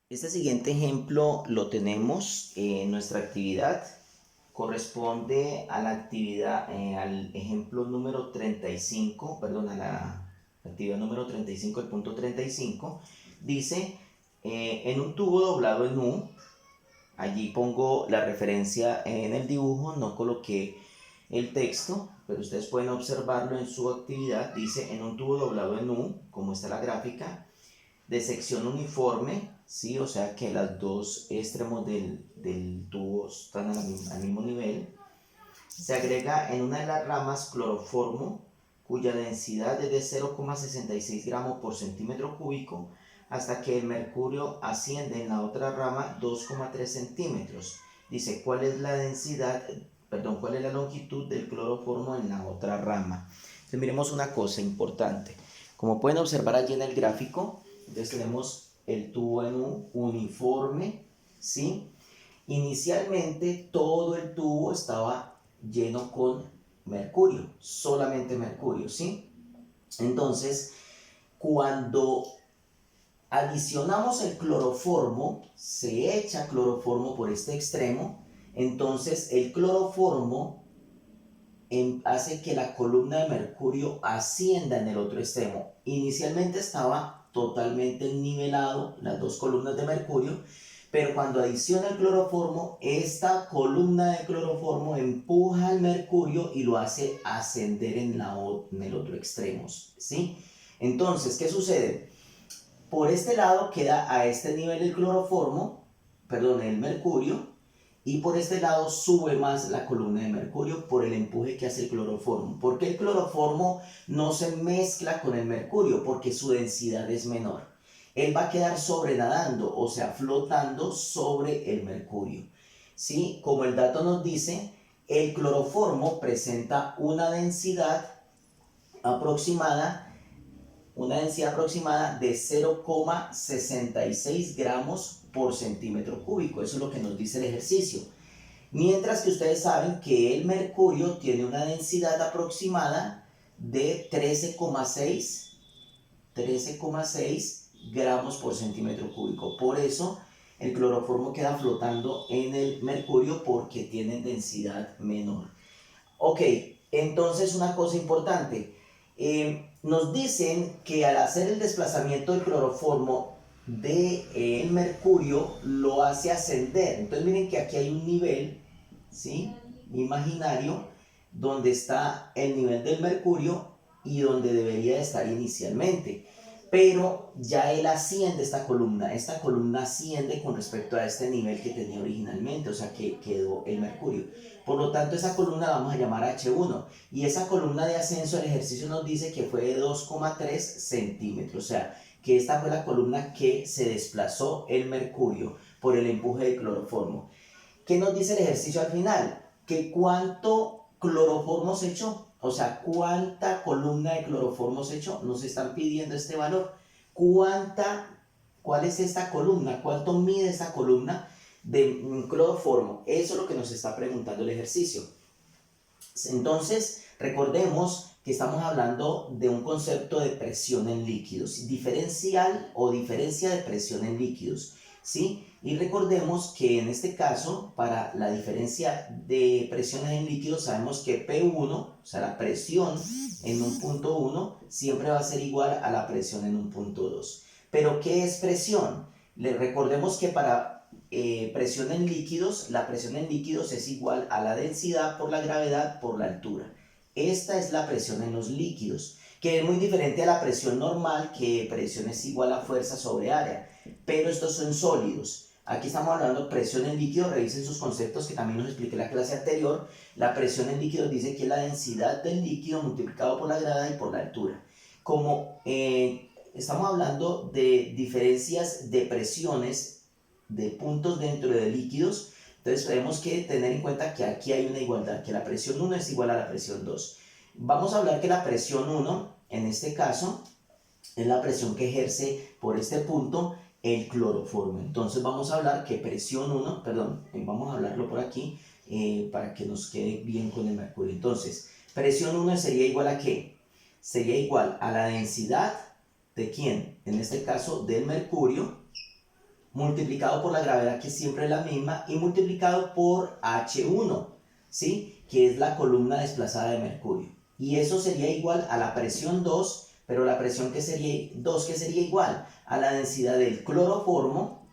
Este siguiente ejemplo lo tenemos en nuestra actividad. Corresponde a la actividad, al ejemplo número 35, perdón, a la actividad número 35, el punto 35. Dice, en un tubo doblado en U, allí pongo la referencia en el dibujo, no coloqué el texto, pero ustedes pueden observarlo en su actividad. Dice, en un tubo doblado en U, como está la gráfica, de sección uniforme, ¿sí? O sea que los dos extremos del tubo están al mismo nivel. Se agrega en una de las ramas cloroformo, cuya densidad es de 0,66 gramos por centímetro cúbico, hasta que el mercurio asciende en la otra rama 2,3 centímetros. Dice, ¿cuál es la densidad, perdón, cuál es la longitud del cloroformo en la otra rama? Entonces miremos una cosa importante. Como pueden observar allí en el gráfico, entonces tenemos el tubo en U uniforme, ¿sí? Inicialmente todo el tubo estaba lleno con mercurio, solamente mercurio, ¿sí? Entonces, cuando adicionamos el cloroformo, se echa cloroformo por este extremo, entonces el cloroformo hace que la columna de mercurio ascienda en el otro extremo. Inicialmente estaba totalmente nivelado las dos columnas de mercurio, pero cuando adiciona el cloroformo, esta columna de cloroformo empuja al mercurio y lo hace ascender en el otro extremo, ¿sí? Entonces, ¿qué sucede? Por este lado queda a este nivel el cloroformo, perdón, el mercurio, y por este lado sube más la columna de mercurio por el empuje que hace el cloroformo. ¿Por qué el cloroformo no se mezcla con el mercurio? Porque su densidad es menor. Él va a quedar sobrenadando, o sea, flotando sobre el mercurio. ¿Sí? Como el dato nos dice, el cloroformo presenta aproximada una densidad aproximada de 0,66 gramos por centímetro cúbico. Eso es lo que nos dice el ejercicio. Mientras que ustedes saben que el mercurio tiene una densidad aproximada de 13,6 gramos por centímetro cúbico. Por eso el cloroformo queda flotando en el mercurio porque tiene densidad menor. Ok, entonces una cosa importante. Nos dicen que al hacer el desplazamiento del cloroformo del mercurio lo hace ascender. Entonces miren que aquí hay un nivel, ¿sí? Imaginario, donde está el nivel del mercurio y donde debería estar inicialmente. Pero ya él asciende esta columna asciende con respecto a este nivel que tenía originalmente, o sea que quedó el mercurio. Por lo tanto, esa columna la vamos a llamar H1. Y esa columna de ascenso, el ejercicio nos dice que fue de 2,3 centímetros. O sea, que esta fue la columna que se desplazó el mercurio por el empuje del cloroformo. ¿Qué nos dice el ejercicio al final? Que cuánto cloroformo se echó. O sea, cuánta columna de cloroformo se echó. Nos están pidiendo este valor. ¿Cuál es esta columna? ¿Cuánto mide esta columna de cloroformo? Eso es lo que nos está preguntando el ejercicio. Entonces, recordemos que estamos hablando de un concepto de presión en líquidos, diferencial o diferencia de presión en líquidos, ¿sí? Y recordemos que en este caso, para la diferencia de presiones en líquidos, sabemos que P1, o sea, la presión en un punto 1, siempre va a ser igual a la presión en un punto 2. ¿Pero qué es presión? Recordemos que para presión en líquidos, la presión en líquidos es igual a la densidad por la gravedad por la altura. Esta es la presión en los líquidos, que es muy diferente a la presión normal, que presión es igual a fuerza sobre área, pero estos son sólidos. Aquí estamos hablando de presión en líquidos, revisen sus conceptos que también nos expliqué en la clase anterior. La presión en líquidos dice que es la densidad del líquido multiplicado por la gravedad y por la altura. Como estamos hablando de diferencias de presiones de puntos dentro de líquidos, entonces tenemos que tener en cuenta que aquí hay una igualdad, que la presión 1 es igual a la presión 2. Vamos a hablar que la presión 1, en este caso, es la presión que ejerce por este punto el cloroformo. Entonces vamos a hablar que presión 1, perdón, vamos a hablarlo por aquí para que nos quede bien con el mercurio. Entonces, presión 1 sería igual a ¿qué? Sería igual a la densidad de ¿quién? En este caso del mercurio multiplicado por la gravedad, que siempre es la misma, y multiplicado por H1, ¿sí? Que es la columna desplazada de mercurio. Y eso sería igual a la presión 2, pero la presión que sería 2, que sería igual a la densidad del cloroformo,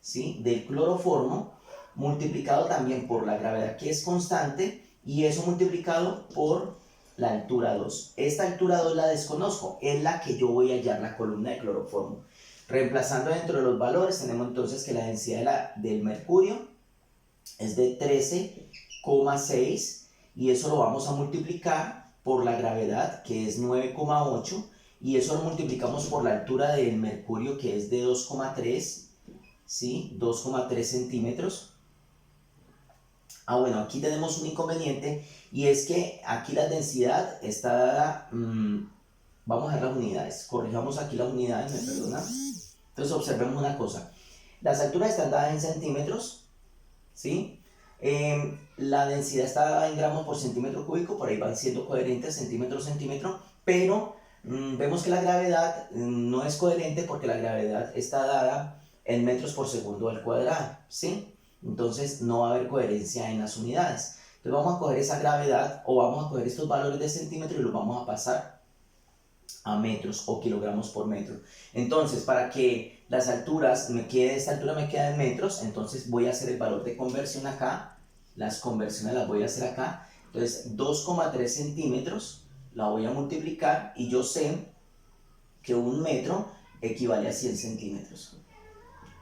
¿sí? Del cloroformo, multiplicado también por la gravedad, que es constante, y eso multiplicado por la altura 2. Esta altura 2 la desconozco, es la que yo voy a hallar la columna de cloroformo. Reemplazando dentro de los valores, tenemos entonces que la densidad del mercurio es de 13,6, y eso lo vamos a multiplicar por la gravedad, que es 9,8, y eso lo multiplicamos por la altura del mercurio, que es de 2,3, ¿sí? 2,3 centímetros. Bueno, aquí tenemos un inconveniente, y es que aquí la densidad está dada, vamos a ver las unidades, corrijamos aquí las unidades, me perdona. Entonces observemos una cosa, las alturas están dadas en centímetros, ¿sí? La densidad está dada en gramos por centímetro cúbico, por ahí van siendo coherentes centímetro, pero vemos que la gravedad no es coherente, porque la gravedad está dada en metros por segundo al cuadrado, ¿sí? Entonces no va a haber coherencia en las unidades. Entonces vamos a coger esa gravedad, o vamos a coger estos valores de centímetro y los vamos a pasar a metros o kilogramos por metro. Entonces, para que las alturas esta altura me quede en metros, entonces voy a hacer el valor de conversión acá. Las conversiones las voy a hacer acá. Entonces 2,3 centímetros la voy a multiplicar, y yo sé que un metro equivale a 100 centímetros.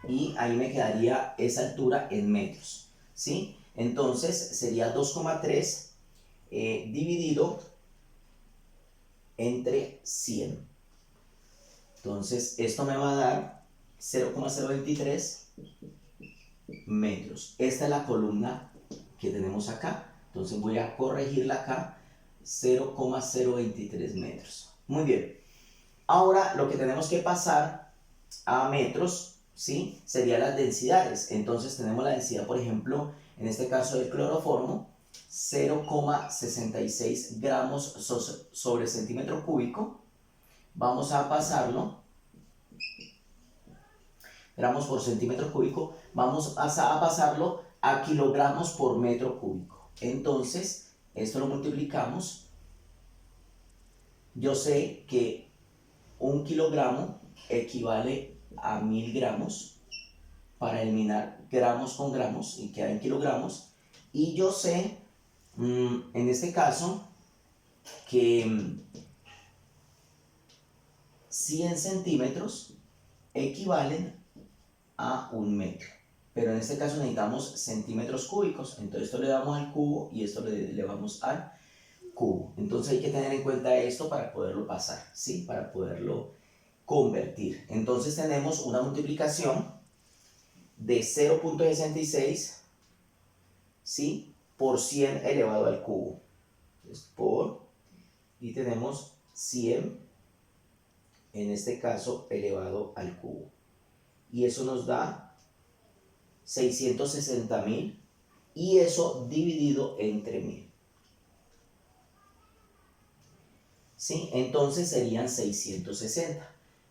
Y ahí me quedaría esa altura en metros, ¿sí? Entonces sería 2,3 dividido entre 100. Entonces esto me va a dar 0,023 metros. Esta es la columna que tenemos acá. Entonces voy a corregirla acá, 0,023 metros. Muy bien. Ahora lo que tenemos que pasar a metros, ¿sí? Serían las densidades. Entonces tenemos la densidad, por ejemplo, en este caso del cloroformo, 0,66 gramos sobre centímetro cúbico. Vamos a pasarlo, gramos por centímetro cúbico, vamos a pasarlo a kilogramos por metro cúbico. Entonces, esto lo multiplicamos. Yo sé que un kilogramo equivale a 1000 gramos, para eliminar gramos con gramos y queda en kilogramos. Y yo sé, en este caso, que 100 centímetros equivalen a un metro. Pero en este caso necesitamos centímetros cúbicos. Entonces esto le damos al cubo y esto le elevamos al cubo. Entonces hay que tener en cuenta esto para poderlo pasar, ¿sí? Para poderlo convertir. Entonces tenemos una multiplicación de 0,66, ¿sí? Por 100 elevado al cubo. Entonces, y tenemos 100, en este caso, elevado al cubo. Y eso nos da 660.000, y eso dividido entre 1000. ¿Sí? Entonces serían 660.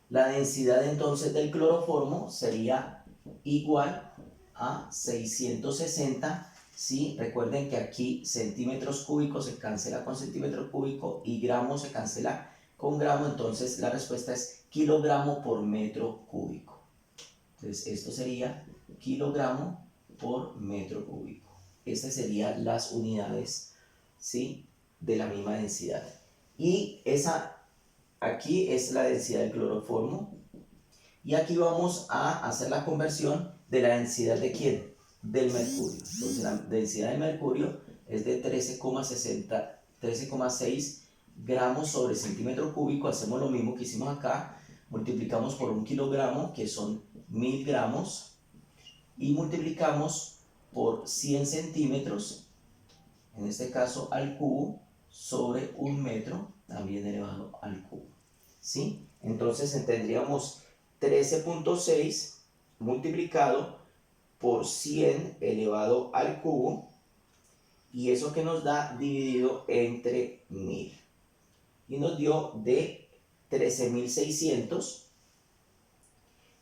La densidad entonces del cloroformo sería igual a 660. ¿Sí? Recuerden que aquí centímetros cúbicos se cancela con centímetro cúbico y gramo se cancela con gramo, entonces la respuesta es kilogramo por metro cúbico. Entonces esto sería kilogramo por metro cúbico. Estas serían las unidades, ¿sí? De la misma densidad. Y aquí es la densidad del cloroformo. Y aquí vamos a hacer la conversión de la densidad ¿de quién? Del mercurio. Entonces la densidad del mercurio es de 13,6 gramos sobre centímetro cúbico. Hacemos lo mismo que hicimos acá. Multiplicamos por un kilogramo, que son 1000 gramos. Y multiplicamos por 100 centímetros, en este caso al cubo, sobre un metro, también elevado al cubo. ¿Sí? Entonces tendríamos 13,6 multiplicado por 100 elevado al cubo, y eso que nos da dividido entre 1000. Y nos dio de 13.600,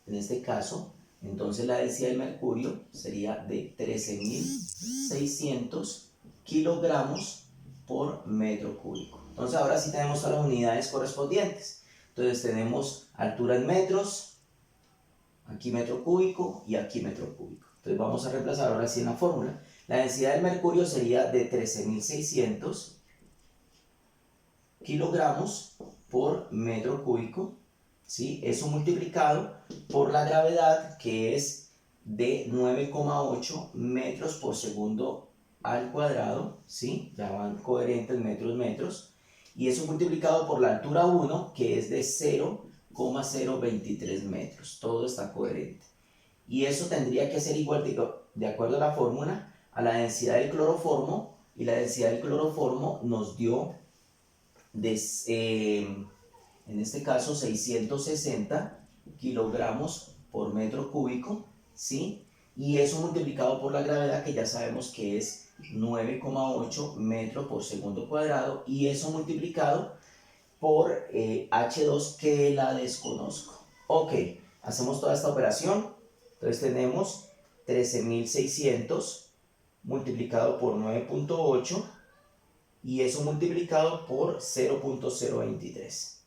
en este caso, Entonces la densidad del mercurio sería de 13.600 kilogramos por metro cúbico. Entonces ahora sí tenemos todas las unidades correspondientes. Entonces tenemos altura en metros, aquí metro cúbico y aquí metro cúbico. Entonces vamos a reemplazar ahora sí en la fórmula. La densidad del mercurio sería de 13.600 kilogramos por metro cúbico, ¿sí? Eso multiplicado por la gravedad, que es de 9,8 metros por segundo al cuadrado, ¿sí? Ya van coherentes metros, y eso multiplicado por la altura 1, que es de 0,023 metros. Todo está coherente. Y eso tendría que ser igual, de acuerdo a la fórmula, a la densidad del cloroformo, y la densidad del cloroformo nos dio, en este caso, 660 kilogramos por metro cúbico, ¿sí? Y eso multiplicado por la gravedad, que ya sabemos que es 9,8 metros por segundo cuadrado, y eso multiplicado por H2, que la desconozco. Ok, hacemos toda esta operación. Entonces tenemos 13.600 multiplicado por 9,8 y eso multiplicado por 0,023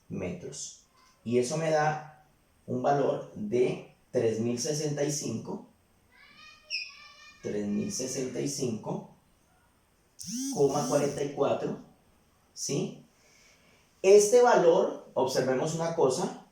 metros. Y eso me da un valor de 3.065,44, ¿sí? Este valor, observemos una cosa,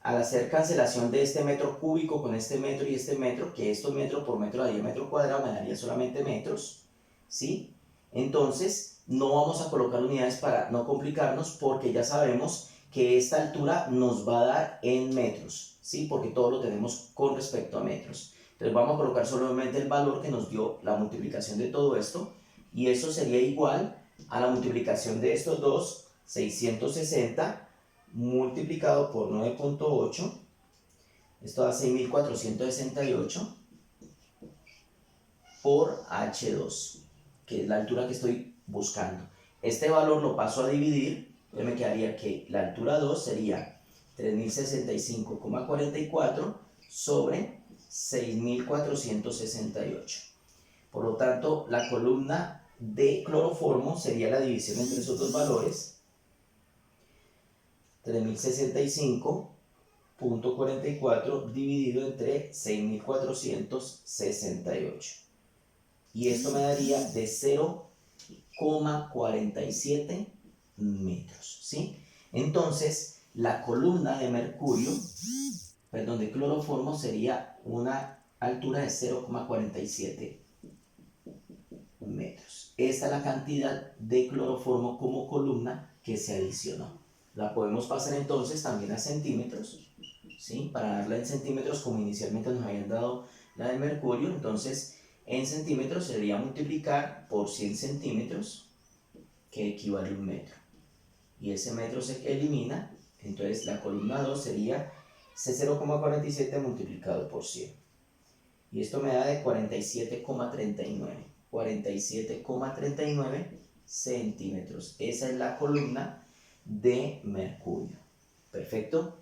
al hacer cancelación de este metro cúbico con este metro y este metro, que esto metro por metro daría metro cuadrado, me daría solamente metros, ¿sí? Entonces, no vamos a colocar unidades para no complicarnos, porque ya sabemos que esta altura nos va a dar en metros, ¿sí? Porque todo lo tenemos con respecto a metros. Entonces vamos a colocar solamente el valor que nos dio la multiplicación de todo esto, y eso sería igual a la multiplicación de estos dos, 660 multiplicado por 9,8, esto da 6.468 por H2, que es la altura que estoy buscando. Este valor lo paso a dividir, entonces me quedaría que la altura 2 sería 3.065,44 sobre 6.468. Por lo tanto, la columna de cloroformo sería la división entre esos dos valores, 3.065,44 dividido entre 6.468. Y esto me daría de 0,47 metros, ¿sí? Entonces, la columna de mercurio, perdón, de cloroformo sería una altura de 0,47 metros. Esta es la cantidad de cloroformo como columna que se adicionó. La podemos pasar entonces también a centímetros, ¿sí? Para darla en centímetros como inicialmente nos habían dado la de mercurio. Entonces en centímetros sería multiplicar por 100 centímetros, que equivale a un metro, y ese metro se elimina. Entonces la columna 2 sería 0,47 multiplicado por 100, y esto me da de 47,39 centímetros. Esa es la columna de mercurio. Perfecto.